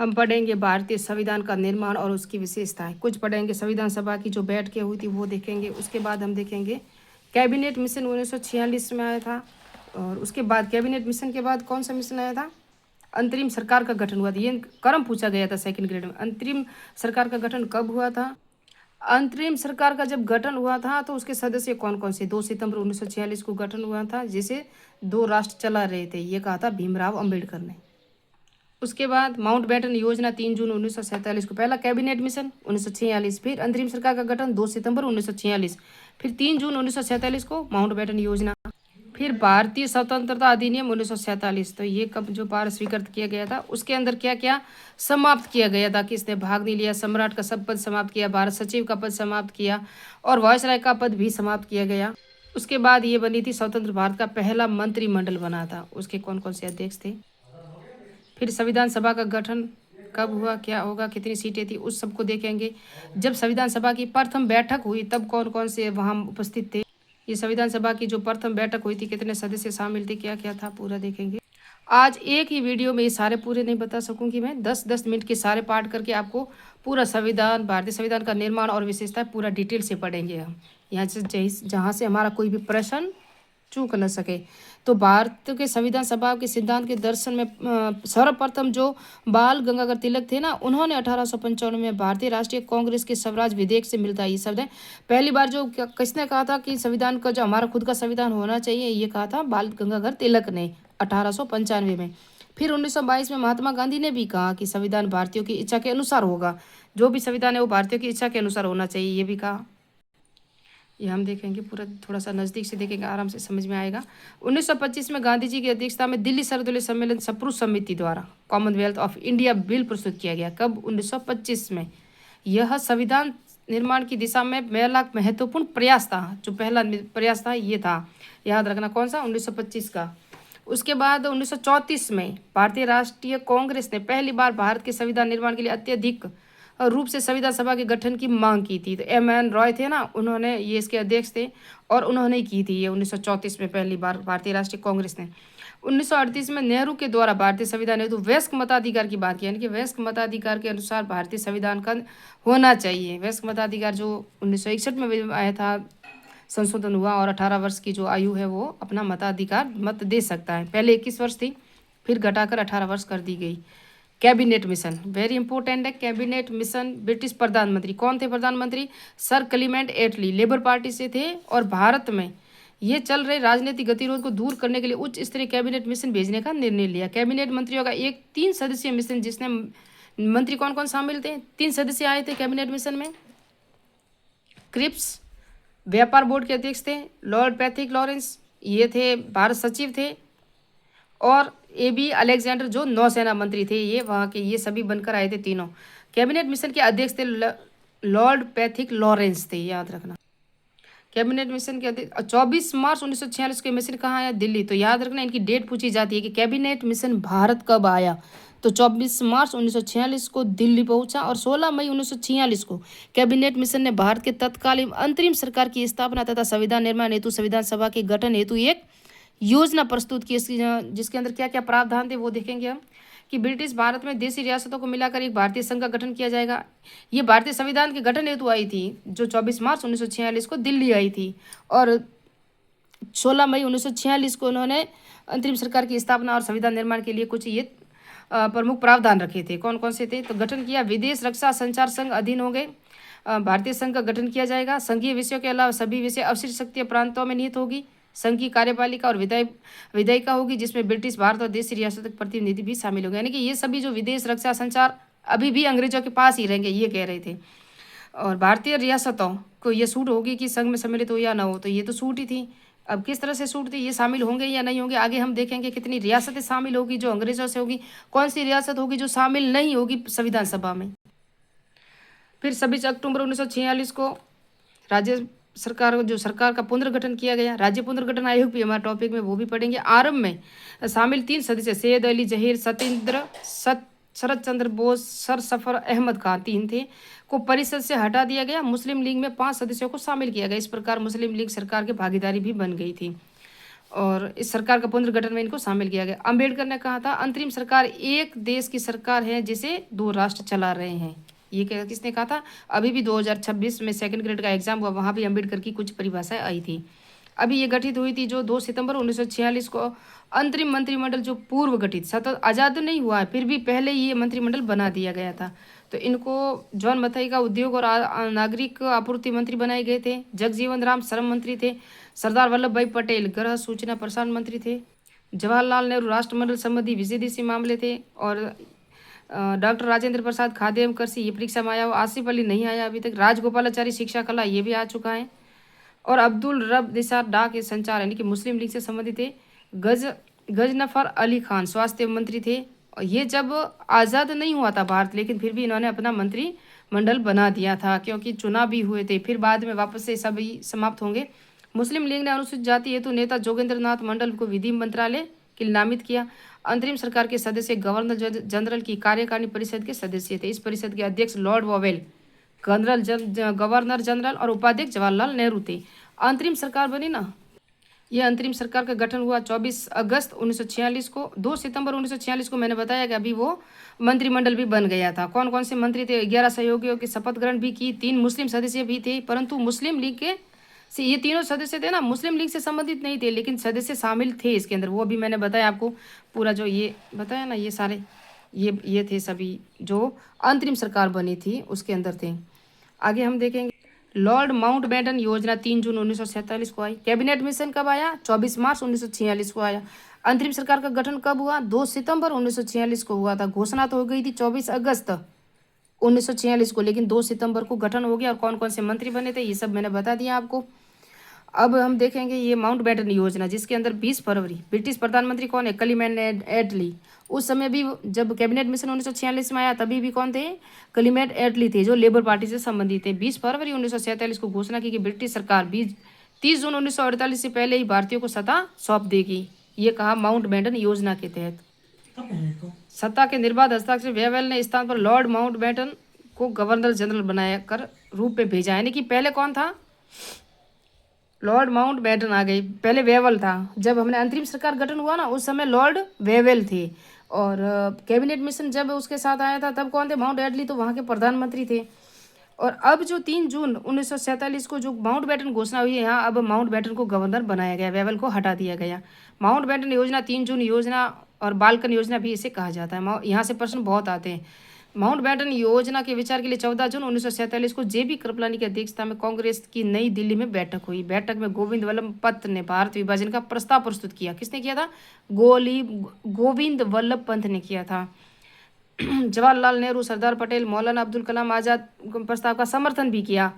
हम पढ़ेंगे भारतीय संविधान का निर्माण और उसकी विशेषताएं। कुछ पढ़ेंगे संविधान सभा की जो बैठकें हुई थी वो देखेंगे। उसके बाद हम देखेंगे कैबिनेट मिशन 1946 में आया था। और उसके बाद कैबिनेट मिशन के बाद कौन सा मिशन आया था? अंतरिम सरकार का गठन हुआ था। ये क्रम पूछा गया था सेकंड ग्रेड में। अंतरिम सरकार का गठन कब हुआ था? अंतरिम सरकार का जब गठन हुआ था तो उसके सदस्य कौन कौन से? 2 सितंबर 1946 को गठन हुआ था, जिसे दो राष्ट्र चला रहे थे। ये कहा था भीमराव अंबेडकर ने। उसके बाद माउंटबेटन योजना 3 जून 1947 को, पहला कैबिनेट मिशन 1946, फिर अंतरिम सरकार का गठन 2 सितंबर 1946, फिर 3 जून 1947 को माउंटबेटन योजना, फिर भारतीय स्वतंत्रता अधिनियम 1947। तो ये कब जो पार स्वीकृत किया गया था, उसके अंदर क्या क्या समाप्त किया गया था, किसने भाग नहीं लिया? सम्राट का सब पद समाप्त किया, भारत सचिव का पद समाप्त किया और वायसराय का पद भी समाप्त किया गया। उसके बाद ये बनी थी स्वतंत्र भारत का पहला मंत्रिमंडल बना था। उसके कौन कौन से अध्यक्ष थे? फिर संविधान सभा का गठन कब हुआ, क्या होगा, कितनी सीटें थी, उस सबको देखेंगे। जब संविधान सभा की प्रथम बैठक हुई तब कौन कौन से वहाँ उपस्थित थे? ये संविधान सभा की जो प्रथम बैठक हुई थी, कितने सदस्य शामिल थे, क्या क्या था, पूरा देखेंगे। आज एक ही वीडियो में ये सारे पूरे नहीं बता सकूंगी मैं। 10-10 मिनट के सारे पार्ट करके आपको पूरा संविधान, भारतीय संविधान का निर्माण और विशेषता पूरा डिटेल से पढ़ेंगे हम। यहाँ से जहाँ से हमारा कोई भी प्रश्न चूक न सके। तो भारत के संविधान सभा के सिद्धांत के दर्शन में सर्वप्रथम जो बाल गंगाधर तिलक थे ना, उन्होंने 1895 में भारतीय राष्ट्रीय कांग्रेस के स्वराज विधेयक से मिलता है ये शब्द है। पहली बार जो किसने कहा था कि संविधान का जो हमारा खुद का संविधान होना चाहिए, ये कहा था बाल गंगाधर तिलक ने 1895 में। फिर 1922 में महात्मा गांधी ने भी कहा कि संविधान भारतीयों की इच्छा के अनुसार होगा। जो भी संविधान है वो भारतीयों की इच्छा के अनुसार होना चाहिए, ये भी कहा। ये हम देखेंगे पूरा, थोड़ा सा नज़दीक से देखेंगे, आराम से समझ में आएगा। 1925 में गांधी जी की अध्यक्षता में दिल्ली सर्वदलीय सम्मेलन सप्रू समिति द्वारा कॉमनवेल्थ ऑफ इंडिया बिल प्रस्तुत किया गया। कब? 1925 में। यह संविधान निर्माण की दिशा में पहला महत्वपूर्ण प्रयास था। जो पहला प्रयास था ये था, याद रखना कौन सा, 1925 का। उसके बाद 1934 में भारतीय राष्ट्रीय कांग्रेस ने पहली बार भारत के संविधान निर्माण के लिए अत्यधिक रूप से संविधान सभा के गठन की मांग की थी। तो एम.एन. रॉय थे ना, उन्होंने ये इसके अध्यक्ष थे और उन्होंने की थी ये 1934 में पहली बार भारतीय राष्ट्रीय कांग्रेस ने। 1938 में नेहरू के द्वारा भारतीय संविधान हेतु वयस्क मताधिकार की बात की, यानी कि वयस्क मताधिकार के अनुसार भारतीय संविधान का होना चाहिए। वयस्क मताधिकार जो 1961 में आया था, संशोधन हुआ और 18 वर्ष की जो आयु है वो अपना मताधिकार मत दे सकता है। पहले 21 वर्ष थी, फिर घटाकर 18 वर्ष कर दी गई। कैबिनेट मिशन वेरी इंपॉर्टेंट है। कैबिनेट मिशन ब्रिटिश प्रधानमंत्री, कौन थे प्रधानमंत्री? सर क्लीमेंट एटली, लेबर पार्टी से थे और भारत में ये चल रहे राजनीतिक गतिरोध को दूर करने के लिए उच्च स्तरीय कैबिनेट मिशन भेजने का निर्णय लिया। कैबिनेट मंत्रियों का एक 3 सदस्यीय मिशन, जिसने मंत्री कौन कौन शामिल थे? 3 सदस्य आए थे कैबिनेट मिशन में। क्रिप्स व्यापार बोर्ड के अध्यक्ष थे, लॉर्ड पैथिक लॉरेंस ये थे भारत सचिव थे, और A.B. अलेक्जेंडर जो नौसेना मंत्री थे, ये वहाँ के, ये सभी बनकर आए थे तीनों। कैबिनेट मिशन के अध्यक्ष थे लॉर्ड पैथिक लॉरेंस थे, याद रखना। कैबिनेट मिशन के अध्यक्ष 24 मार्च 1946 के मिशन कहाँ आया? दिल्ली। तो याद रखना, इनकी डेट पूछी जाती है कि कैबिनेट मिशन भारत कब आया। तो 24 मार्च 1946 को दिल्ली पहुंचा और 16 मई 1946 को कैबिनेट मिशन ने भारत के तत्कालीन अंतरिम सरकार की स्थापना तथा संविधान निर्माण हेतु संविधान सभा के गठन हेतु एक योजना प्रस्तुत की, जिसके अंदर क्या क्या प्रावधान थे वो देखेंगे हम। कि ब्रिटिश भारत में देशी रियासतों को मिलाकर एक भारतीय संघ का गठन किया जाएगा। ये भारतीय संविधान के गठन हेतु आई थी, जो 24 मार्च 1946 को दिल्ली आई थी, और 16 मई 1946 को उन्होंने अंतरिम सरकार की स्थापना और संविधान निर्माण के लिए कुछ ये प्रमुख प्रावधान रखे थे। कौन कौन से थे? तो गठन किया, विदेश रक्षा संचार संघ अधीन हो गए, भारतीय संघ का गठन किया जाएगा। संघीय विषयों के अलावा सभी विषय अवशिष्ट शक्ति प्रांतों में निहित होगी। संघ की कार्यपालिका और विधायिका होगी, जिसमें ब्रिटिश, भारत और देशी रियासत के प्रतिनिधि भी शामिल होंगे। यानी कि ये सभी जो विदेश रक्षा संचार अभी भी अंग्रेजों के पास ही रहेंगे, ये कह रहे थे। और भारतीय रियासतों को ये सूट होगी कि संघ में सम्मिलित हो या ना हो, तो ये तो सूट ही थी। अब किस तरह से सूट थी, ये शामिल होंगे या नहीं होंगे, आगे हम देखेंगे। कितनी रियासतें शामिल होगी जो अंग्रेजों से होगी, कौन सी रियासत होगी जो शामिल नहीं होगी संविधान सभा में। फिर 26 अक्टूबर 1946 को राज्य सरकार, जो सरकार का पुनर्गठन किया गया। राज्य पुनर्गठन आयोग भी हमारे टॉपिक में, वो भी पढ़ेंगे। आरंभ में शामिल 3 सदस्य सैयद अली जहीर, शरद चंद्र बोस, सर सफर अहमद खान 3 थे, को परिषद से हटा दिया गया। मुस्लिम लीग में 5 सदस्यों को शामिल किया गया। इस प्रकार मुस्लिम लीग सरकार की भागीदारी भी बन गई थी। और इस सरकार का पुनर्गठन में इनको शामिल किया गया। अंबेडकर ने कहा था अंतरिम सरकार एक देश की सरकार है जिसे दो राष्ट्र चला रहे हैं। ये क्या किसने कहा था? अभी भी 2026 में सेकंड ग्रेड का एग्जाम हुआ, वहाँ भी अंबेडकर की कुछ परिभाषाएं आई थी। अभी ये गठित हुई थी जो 2 सितंबर 1946 को। अंतरिम मंत्रिमंडल जो पूर्व गठित सतत आज़ाद नहीं हुआ है, फिर भी पहले ये मंत्रिमंडल बना दिया गया था। तो इनको जॉन मथाई का उद्योग और नागरिक आपूर्ति मंत्री बनाए गए थे। जगजीवन राम श्रम मंत्री थे। सरदार वल्लभ भाई पटेल गृह सूचना प्रसारण मंत्री थे। जवाहरलाल नेहरू राष्ट्रमंडल संबंधी विदेशी मामले थे। और डॉक्टर राजेंद्र प्रसाद खाद्य एवं कृषि, ये परीक्षा में आया हुआ। आसिफ अली नहीं आया अभी तक। राजगोपालाचारी शिक्षा कला, ये भी आ चुका है। और अब्दुल रब निसार डाक के संचार यानी कि मुस्लिम लीग से संबंधित थे। गजनफर अली खान स्वास्थ्य मंत्री थे। और ये जब आज़ाद नहीं हुआ था भारत, लेकिन फिर भी इन्होंने अपना मंत्रिमंडल बना दिया था क्योंकि चुनाव भी हुए थे। फिर बाद में वापस से सभी समाप्त होंगे। मुस्लिम लीग ने अनुसूचित जाति हेतु नेता जोगेंद्र नाथ मंडल को विधि मंत्रालय के लिए नामित किया। अंतरिम सरकार के सदस्य गवर्नर जनरल की कार्यकारिणी परिषद के सदस्य थे। इस परिषद के अध्यक्ष लॉर्ड वोवेल, गवर्नर जनरल और उपाध्यक्ष जवाहरलाल नेहरू थे। अंतरिम सरकार बनी ना, यह अंतरिम सरकार का गठन हुआ 24 अगस्त 1946 को। 2 सितंबर 1946 को मैंने बताया कि अभी वो मंत्रिमंडल भी बन गया था। कौन कौन से मंत्री थे? 11 सहयोगियों की शपथ ग्रहण भी की। 3 मुस्लिम सदस्य भी थे, परंतु मुस्लिम लीग के से ये तीनों सदस्य थे ना, मुस्लिम लीग से संबंधित नहीं थे, लेकिन सदस्य शामिल थे इसके अंदर। वो भी मैंने बताया आपको, पूरा जो ये बताया ना, ये सारे ये थे सभी जो अंतरिम सरकार बनी थी उसके अंदर थे। आगे हम देखेंगे लॉर्ड माउंटबेटन योजना 3 जून 1947 को आई। कैबिनेट मिशन कब आया? 24 मार्च 1946 को आया। अंतरिम सरकार का गठन कब हुआ? 2 सितंबर 1946 को हुआ था। घोषणा तो हो गई थी 24 अगस्त 1946 को, लेकिन 2 सितंबर को गठन हो गया। और कौन कौन से मंत्री बने थे ये सब मैंने बता दिया आपको। अब हम देखेंगे ये माउंटबेटन योजना, जिसके अंदर 20 फरवरी ब्रिटिश प्रधानमंत्री कौन है? क्लेमेंट एटली। उस समय भी जब कैबिनेट मिशन 1946 में आया तभी भी कौन थे? क्लेमेंट एटली थे, जो लेबर पार्टी से संबंधित थे। 20 फरवरी 1947 को घोषणा की कि ब्रिटिश सरकार 30 जून 1948 से पहले ही भारतीयों को सत्ता सौंप देगी। ये कहा माउंटबेटन योजना के तहत। सत्ता के निर्बाध हस्ताक्षर वेवेल ने स्थान पर लॉर्ड माउंटबेटन को गवर्नर जनरल बनाया कर रूप में भेजा। यानी कि पहले कौन था? लॉर्ड माउंटबेटन आ गई, पहले वेवेल था। जब हमने अंतरिम सरकार गठन हुआ ना, उस समय लॉर्ड वेवेल थे। और कैबिनेट मिशन जब उसके साथ आया था तब कौन थे? माउंट एटली, तो वहाँ के प्रधानमंत्री थे। और अब जो 3 जून 1947 को जो माउंटबेटन घोषणा हुई है, यहाँ अब माउंटबेटन को गवर्नर बनाया गया, वेवेल को हटा दिया गया। माउंटबेटन योजना 3 जून योजना और बाल्कन योजना भी इसे कहा जाता है। यहाँ से प्रश्न बहुत आते हैं। माउंटबेटन योजना के विचार के लिए 14 जून 1947 को जेबी कृपलानी की अध्यक्षता में कांग्रेस की नई दिल्ली में बैठक हुई। बैठक में गोविंद वल्लभ पंत ने भारत विभाजन का प्रस्ताव प्रस्तुत किया। किसने किया था? गोविंद वल्लभ पंत ने किया था। जवाहरलाल नेहरू, सरदार पटेल, मौलाना अब्दुल कलाम आज़ाद प्रस्ताव का समर्थन भी किया।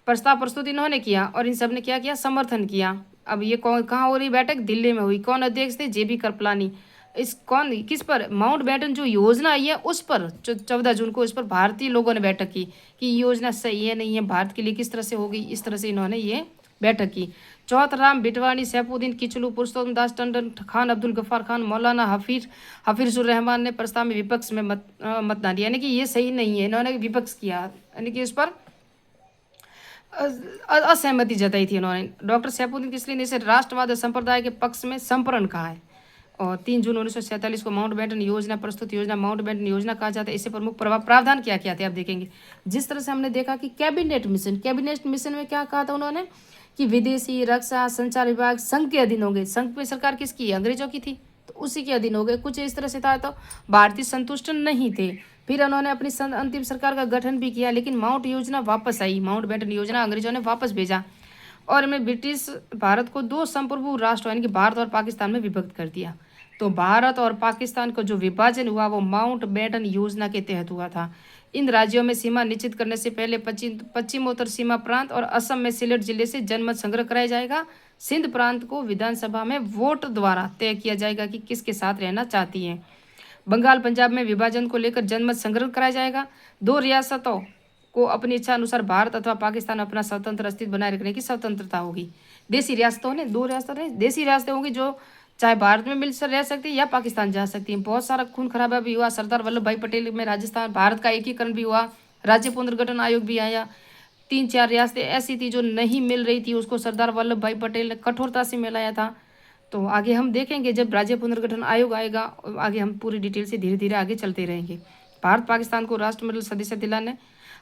प्रस्ताव प्रस्तुत इन्होंने किया और इन सब ने क्या किया? समर्थन किया। अब ये कहाँ हो रही बैठक? दिल्ली में हुई। कौन अध्यक्ष थे? जेबी कृपलानी। किस पर? माउंटबेटन जो योजना आई है उस पर 14 जून को इस पर भारतीय लोगों ने बैठक की कि योजना सही है नहीं है, भारत के लिए किस तरह से होगी। इस तरह से इन्होंने ये बैठक की। चौथराम बिटवानी, सैफुद्दीन किचलू, पुरुषोत्तम दास टंडन, खान अब्दुल गफ्फार खान, मौलाना हफीजुर रहमान ने प्रस्ताव में विपक्ष में मतदान दिया। यानी कि ये सही नहीं है, इन्होंने विपक्ष किया, यानी कि इस पर असहमति जताई थी इन्होंने। डॉक्टर सैफुद्दीन किसली ने इसे राष्ट्रवाद संप्रदाय के पक्ष में संपरण कहा है। और 3 जून 1947 को माउंटबेटन योजना प्रस्तुत योजना माउंटबेटन योजना कहा जाता है। इससे प्रमुख प्रावधान क्या क्या थे आप देखेंगे। जिस तरह से हमने देखा कि कैबिनेट मिशन में क्या कहा था उन्होंने कि विदेशी, रक्षा, संचार विभाग संघ के अधीन होंगे। संघ में सरकार किसकी? अंग्रेजों की थी, तो उसी के अधीन हो गए। कुछ इस तरह से था, तो भारतीय संतुष्ट नहीं थे। फिर उन्होंने अपनी अंतिम सरकार का गठन भी किया, लेकिन योजना वापस आई। माउंटबेटन योजना अंग्रेजों ने वापस भेजा और इन्हें ब्रिटिश भारत को 2 संप्रभु राष्ट्र यानी कि भारत और पाकिस्तान में विभक्त कर दिया। तो भारत और पाकिस्तान का जो विभाजन हुआ वो माउंटबेटन योजना के तहत हुआ था। इन राज्यों में सीमा निश्चित करने से पहले पश्चिमोत्तर सीमा प्रांत और असम में सिलेट जिले से जनमत संग्रह कराया जाएगा। सिंध प्रांत को विधानसभा में वोट द्वारा तय किया जाएगा कि किसके साथ रहना चाहती है। बंगाल, पंजाब में विभाजन को लेकर जनमत संग्रह कराया जाएगा। 2 रियासतों को अपनी इच्छा अनुसार भारत अथवा पाकिस्तान अपना स्वतंत्र अस्तित्व बनाए रखने की स्वतंत्रता होगी। देशी रियासतों ने 2 रियासतें देशी रियासतें होंगी जो चाहे भारत में मिल रह सकती है या पाकिस्तान जा सकती है। बहुत सारा खून खराबा भी हुआ। सरदार वल्लभ भाई पटेल में राजस्थान, भारत का एकीकरण भी हुआ। राज्य पुनर्गठन आयोग भी आया। 3-4 रियासतें ऐसी थी जो नहीं मिल रही थी, उसको सरदार वल्लभ भाई पटेल ने कठोरता से मिलाया था। तो आगे हम देखेंगे जब राज्य पुनर्गठन आयोग आएगा, आगे हम पूरी डिटेल से धीरे धीरे आगे चलते रहेंगे। भारत पाकिस्तान को राष्ट्रमंडल सदस्य दिलाने,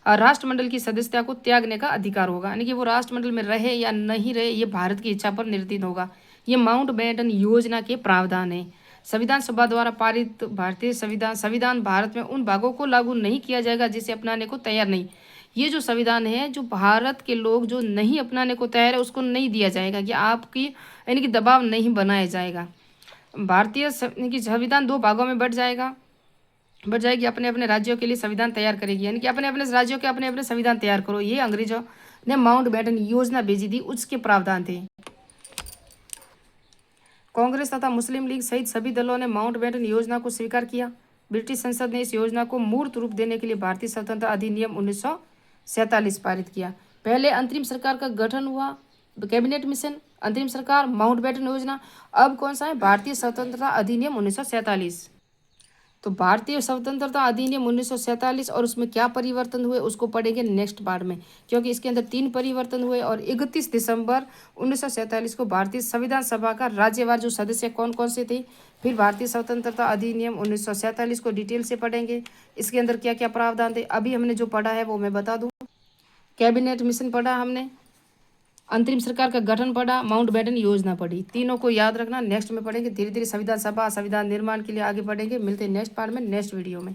राष्ट्रमंडल की सदस्यता को त्यागने का अधिकार होगा, यानी कि वो राष्ट्रमंडल में रहे या नहीं रहे ये भारत की इच्छा पर निर्धारित होगा। ये माउंटबेटन योजना के प्रावधान है। संविधान सभा द्वारा पारित भारतीय संविधान भारत में उन भागों को लागू नहीं किया जाएगा जिसे अपनाने को तैयार नहीं। ये जो संविधान है, जो भारत के लोग जो नहीं अपनाने को तैयार है उसको नहीं दिया जाएगा, कि आपकी यानी कि दबाव नहीं बनाया जाएगा। भारतीय यानी कि संविधान दो भागों में बट जाएगी। अपने अपने राज्यों के लिए संविधान तैयार करेगी, यानी कि अपने अपने राज्यों के अपने अपने संविधान तैयार करो। ये अंग्रेजों ने माउंटबेटन योजना भेजी थी, उसके प्रावधान थे। कांग्रेस तथा मुस्लिम लीग सहित सभी दलों ने माउंटबेटन योजना को स्वीकार किया। ब्रिटिश संसद ने इस योजना को मूर्त रूप देने के लिए भारतीय स्वतंत्रता अधिनियम 1947 पारित किया। पहले अंतरिम सरकार का गठन हुआ, कैबिनेट मिशन, अंतरिम सरकार, माउंटबेटन योजना। अब कौन सा है? भारतीय स्वतंत्रता अधिनियम 1947। तो भारतीय स्वतंत्रता अधिनियम 1947 और उसमें क्या परिवर्तन हुए उसको पढ़ेंगे नेक्स्ट पार्ट में, क्योंकि इसके अंदर 3 परिवर्तन हुए। और 31 दिसंबर 1947 को भारतीय संविधान सभा का राज्यवार जो सदस्य कौन कौन से थे। फिर भारतीय स्वतंत्रता अधिनियम 1947 को डिटेल से पढ़ेंगे, इसके अंदर क्या क्या प्रावधान थे। अभी हमने जो पढ़ा है वो मैं बता दूँ। कैबिनेट मिशन पढ़ा हमने, अंतरिम सरकार का गठन पढ़ा, माउंटबेटन योजना पढ़ी। तीनों को याद रखना, नेक्स्ट में पढ़ेंगे। धीरे धीरे संविधान सभा, संविधान निर्माण के लिए आगे बढ़ेंगे। मिलते हैं नेक्स्ट पार्ट में, नेक्स्ट वीडियो में।